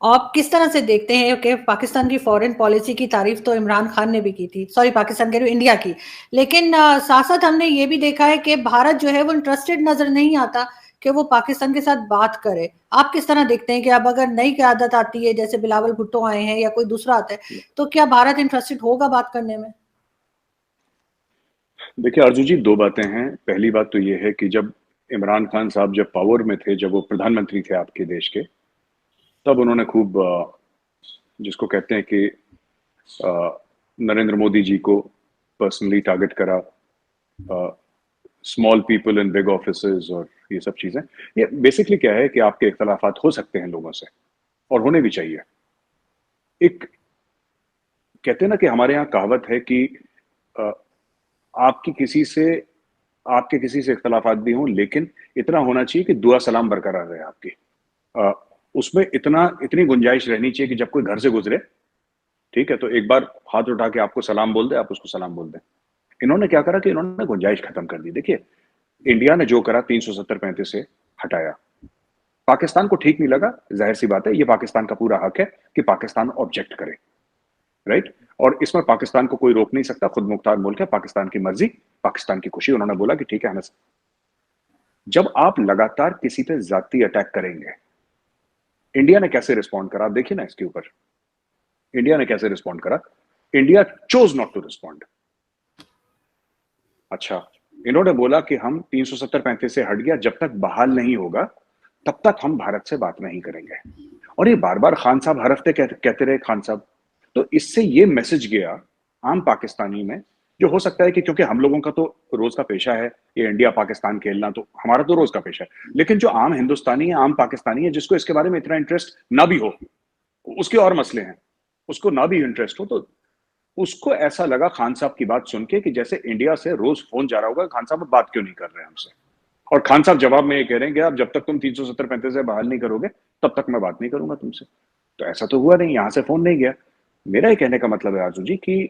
आप किस तरह से देखते हैं कि पाकिस्तान की फॉरेन पॉलिसी की तारीफ तो इमरान खान ने भी की थी, सॉरी पाकिस्तान कह रही हूँ, इंडिया की। लेकिन साथ-साथ हमने ये भी देखा है कि भारत जो है वो इंटरेस्टेड नज़र नहीं आता कि वो पाकिस्तान के साथ बात करे। आप किस तरह देखते हैं कि अब अगर नई क़यादत आती है, जैसे बिलावल भुट्टो आए हैं या कोई दूसरा आता है, तो क्या भारत इंटरेस्टेड होगा बात करने में? देखिए आरजू जी, 2 बातें हैं। पहली बात तो ये है कि जब इमरान खान साहब जब पावर में थे, जब वो प्रधानमंत्री थे आपके देश के, तब उन्होंने खूब जिसको कहते हैं कि नरेंद्र मोदी जी को पर्सनली टारगेट करा, small people in big offices और ये सब चीजें। ये बेसिकली क्या है कि आपके इख्तलाफात हो सकते हैं लोगों से, और होने भी चाहिए। एक कहते हैं ना कि हमारे यहाँ कहावत है कि अ, आपकी किसी से आपके किसी से इख्तलाफात भी हों, लेकिन इतना होना चाहिए कि दुआ सलाम बरकरार रहे आपकी। अ, उसमें इतनी गुंजाइश रहनी चाहिए कि जब कोई घर से गुजरे, ठीक है, तो एक बार हाथ उठा के आपको सलाम बोल दे, आप उसको सलाम बोल दें। इन्होंने क्या करा कि इन्होंने गुंजाइश खत्म कर दी। देखिए, इंडिया ने जो करा 370-35 से हटाया, पाकिस्तान को ठीक नहीं लगा, जाहिर सी बात है, ये पाकिस्तान का पूरा हक है कि पाकिस्तान ऑब्जेक्ट करे, राइट। और इसमें पाकिस्तान को कोई रोक नहीं सकता, खुद मुख्तार मुल्क है, पाकिस्तान की मर्जी, पाकिस्तान की खुशी। उन्होंने बोला कि ठीक है हमें। जब आप लगातार किसी पे जाती अटैक करेंगे, इंडिया ने कैसे रिस्पॉन्ड करा, आप देखिए ना इसके ऊपर। इंडिया ने कैसे रिस्पॉन्ड करा? India chose not to respond. अच्छा, इन्होंने बोला कि हम 370-35 से हट गया, जब तक बहाल नहीं होगा तब तक हम भारत से बात नहीं करेंगे। और ये बार बार खान साहब हर हफ्ते कहते रहे, खान साहब। तो इससे ये मैसेज गया आम पाकिस्तानी में, जो हो सकता है कि क्योंकि हम लोगों का तो रोज का पेशा है ये इंडिया पाकिस्तान खेलना, तो हमारा तो रोज का पेशा है, लेकिन जो आम हिंदुस्तानी है, आम पाकिस्तानी है, जिसको इसके बारे में इतना इंटरेस्ट ना भी हो, उसके और मसले हैं, उसको ना भी इंटरेस्ट हो, तो उसको ऐसा लगा खान साहब की बात सुन के कि जैसे इंडिया से रोज फोन जा रहा होगा, खान साहब बात क्यों नहीं कर रहे हमसे। और खान साहब जवाब में ये कह रहे हैं कि आप जब तक तुम 370-35 से बहाल नहीं करोगे, तब तक मैं बात नहीं करूंगा तुमसे। तो ऐसा तो हुआ नहीं, यहां से फोन नहीं गया। मेरा ये कहने का मतलब है आजू जी कि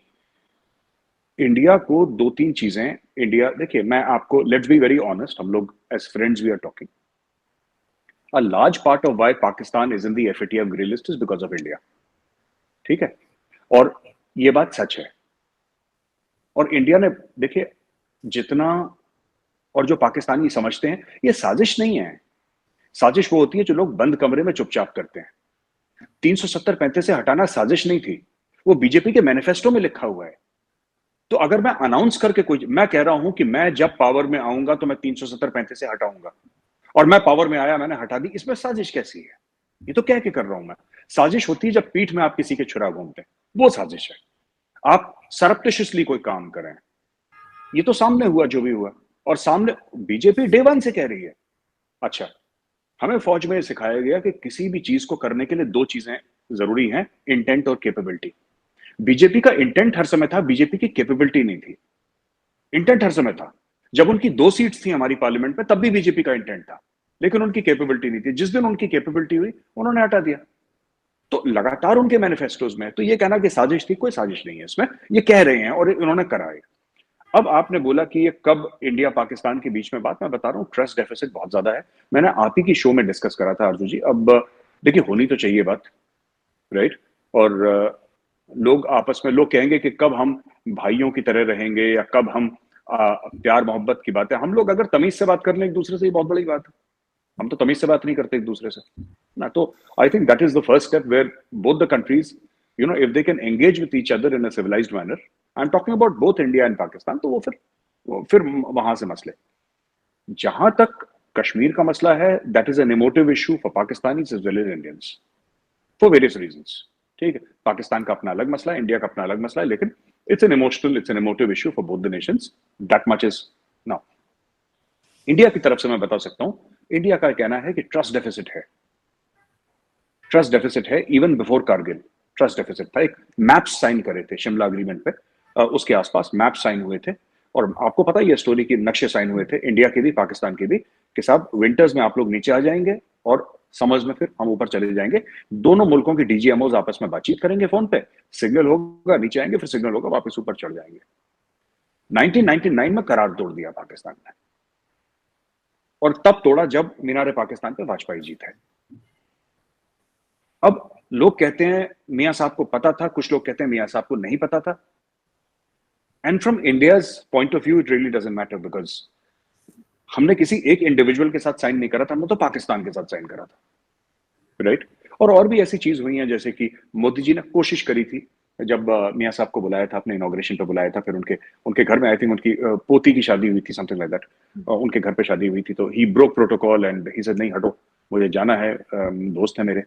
इंडिया को दो तीन चीजें, इंडिया देखिए, मैं आपको लेट्स बी वेरी ऑनेस्ट, हम लोग as friends we are talking, a large part of why Pakistan is in the FATF grey list is because of India. ठीक है, और ये बात सच है। और इंडिया ने, देखिए, जितना, और जो पाकिस्तानी समझते हैं ये साजिश नहीं है। साजिश वो होती है जो लोग बंद कमरे में चुपचाप करते हैं। 370-35 से हटाना साजिश नहीं थी, वो बीजेपी के मैनिफेस्टो में लिखा हुआ है। तो अगर मैं अनाउंस करके कोई, मैं कह रहा हूं कि मैं जब पावर में आऊंगा तो मैं 370-35 से हटाऊंगा, और मैं पावर में आया, मैंने हटा दी, इसमें साजिश कैसी है? ये तो कह के कर रहा हूं मैं। साजिश होती है जब पीठ में आप किसी के छुरा घूमते हैं, वो साजिश है। आप सरप्टिशियसली कोई काम करें, ये तो सामने हुआ जो भी हुआ। और सामने बीजेपी डे वन से कह रही है। अच्छा, हमें फौज में सिखाया गया कि किसी भी चीज को करने के लिए दो चीजें जरूरी हैं, इंटेंट और कैपेबिलिटी। बीजेपी का इंटेंट हर समय था, बीजेपी की कैपेबिलिटी नहीं थी। इंटेंट हर समय था। जब उनकी 2 सीट्स थी हमारी पार्लियामेंट में, तब भी बीजेपी का इंटेंट था, लेकिन उनकी कैपेबिलिटी नहीं थी। जिस दिन उनकी कैपेबिलिटी हुई, उन्होंने हटा दिया। तो लगातार उनके मैनिफेस्टोज में, तो ये कहना कि साजिश थी, कोई साजिश नहीं है इसमें, ये कह रहे हैं और उन्होंने करा है। अब आपने बोला कि ये कब इंडिया पाकिस्तान के बीच में बात, मैं बता रहा हूँ, ट्रस्ट डेफिसिट बहुत ज्यादा है। मैंने आप ही की शो में डिस्कस करा था अर्जुन जी। अब देखिए, होनी तो चाहिए बात, राइट। और लोग आपस में, लोग कहेंगे कि कब हम भाइयों की तरह रहेंगे, या कब हम प्यार मोहब्बत की बातें, हम लोग अगर तमीज से बात कर लें एक दूसरे से, ये बहुत बड़ी बात है। हम तो तमीज से बात नहीं करते एक दूसरे से ना। तो I think that is the first step where both the countries, if they can engage with each other in a civilised manner, I am talking about both India and Pakistan, तो वो फिर वहां से मसले। जहां तक कश्मीर का मसला है, that is an emotive issue for Pakistani as well as Indians, for various reasons. ठीक है, पाकिस्तान का अपना अलग मसला है, इंडिया का अपना अलग मसला है, लेकिन it's an emotive issue for both the Nations, that much is now. India की तरफ से मैं बता सकता हूं, इंडिया का कहना है कि ट्रस्ट डेफिसिट है। ट्रस्ट डेफिसिट है, even before Kargil trust deficit था। एक मैप्स साइन करे थे शिमला अग्रीमेंट पे, उसके आसपास मैप साइन हुए थे। और आपको पता ही है स्टोरी की, नक्शे साइन हुए थे इंडिया के भी पाकिस्तान के भी, कि साहब विंटर्स में आप लोग नीचे आ जाएंगे और समर्स में फिर हम ऊपर चले जाएंगे। दोनों मुल्कों के डीजीएमओ आपस में बातचीत करेंगे फोन पे, सिग्नल होगा नीचे आएंगे, फिर सिग्नल होगा वापस ऊपर चढ़ जाएंगे। 1999 में करार तोड़ दिया पाकिस्तान ने, और तब तोड़ा जब मीनार पाकिस्तान पे वाजपेयी जी थे। अब लोग कहते हैं मियां साहब को पता था, कुछ लोग कहते हैं मियां साहब को नहीं पता था। And from India's point of view it really doesn't matter, because हमने किसी एक इंडिविजुअल के साथ साइन नहीं करा था, हमने तो पाकिस्तान के साथ साइन करा था, राइट। और भी ऐसी चीज हुई है, जैसे कि मोदी जी ने कोशिश करी थी, जब मियां साहब को बुलाया था, अपने इनॉग्रेशन पे बुलाया था, फिर उनके उनके घर में आई थिंक उनकी पोती की शादी हुई थी, समथिंग लाइक दैट, उनके घर पे शादी हुई थी, तो he broke protocol and he said नहीं हटो, मुझे जाना है, दोस्त है मेरे।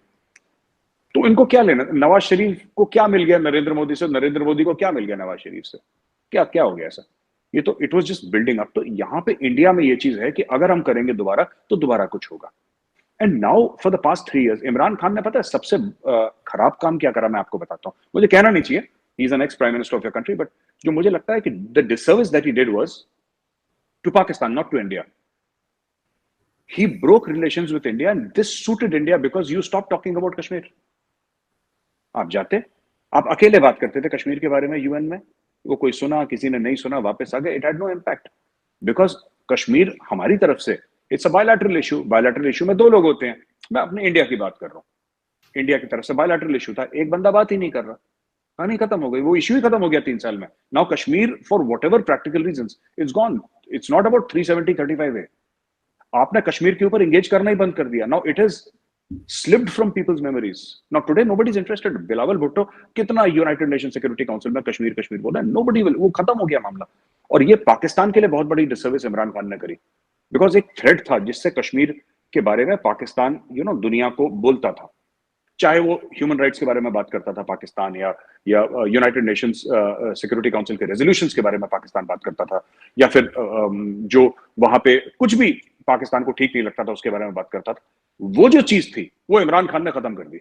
तो इनको क्या लेना, नवाज शरीफ को क्या मिल गया नरेंद्र मोदी से, नरेंद्र मोदी को क्या मिल गया नवाज शरीफ से, क्या क्या हो गया ऐसा। ये तो it was just building up. तो यहाँ पे इंडिया में ये चीज है कि अगर हम करेंगे दोबारा तो दोबारा कुछ होगा। And now for the past 3 years Imran Khan ने, पता है सबसे खराब काम क्या करा, मैं आपको बताता हूँ, मुझे कहना नहीं चाहिए, he is an ex prime minister of your country, but जो मुझे लगता है कि the disservice that he did was to Pakistan, not to India. He broke relations with India, and this suited India because you stopped talking about Kashmir. आप जाते, आप अकेले बात करते थे कश्मीर के बारे में यूएन में, वो कोई सुना, किसी ने नहीं सुना, वापस आ गए, it had no impact, because Kashmir हमारी तरफ से it's a bilateral issue. Bilateral issue में 2 लोग होते हैं, मैं अपने इंडिया की बात कर रहा हूँ, इंडिया की तरफ से बायलैटरल इशू था, एक बंदा बात ही नहीं कर रहा, कहानी खत्म हो गई, वो इशू ही खत्म हो गया 3 साल में। Now Kashmir for whatever practical reason it's gone, it's not about 370-35 आपने कश्मीर के ऊपर एंगेज करना ही बंद कर दिया। Now it is slipped from people's memories. Now today nobody's interested. Bilawal Bhutto कितना यूनाइटेड नेशन सिक्योरिटी काउंसिल में कश्मीर कश्मीर बोला, nobody will, वो खत्म हो गया मामला। और ये पाकिस्तान के लिए बहुत बड़ी डिसर्विस इमरान खान ने करी, बिकॉज एक थ्रेड था जिससे कश्मीर के बारे में पाकिस्तान दुनिया को बोलता था, चाहे वो ह्यूमन राइट्स के बारे में बात करता था पाकिस्तान, या यूनाइटेड नेशंस सिक्योरिटी काउंसिल के रेजोल्यूशंस के बारे में पाकिस्तान बात करता था, या फिर जो वहां पे कुछ भी पाकिस्तान को ठीक नहीं लगता था उसके बारे में बात करता था। वो जो चीज थी वो इमरान खान ने खत्म कर दी।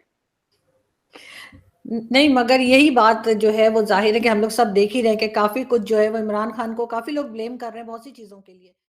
नहीं, मगर यही बात जो है वो जाहिर है कि हम लोग सब देख ही रहे हैं कि काफी कुछ जो है वो इमरान खान को काफी लोग ब्लेम कर रहे हैं बहुत सी चीजों के लिए।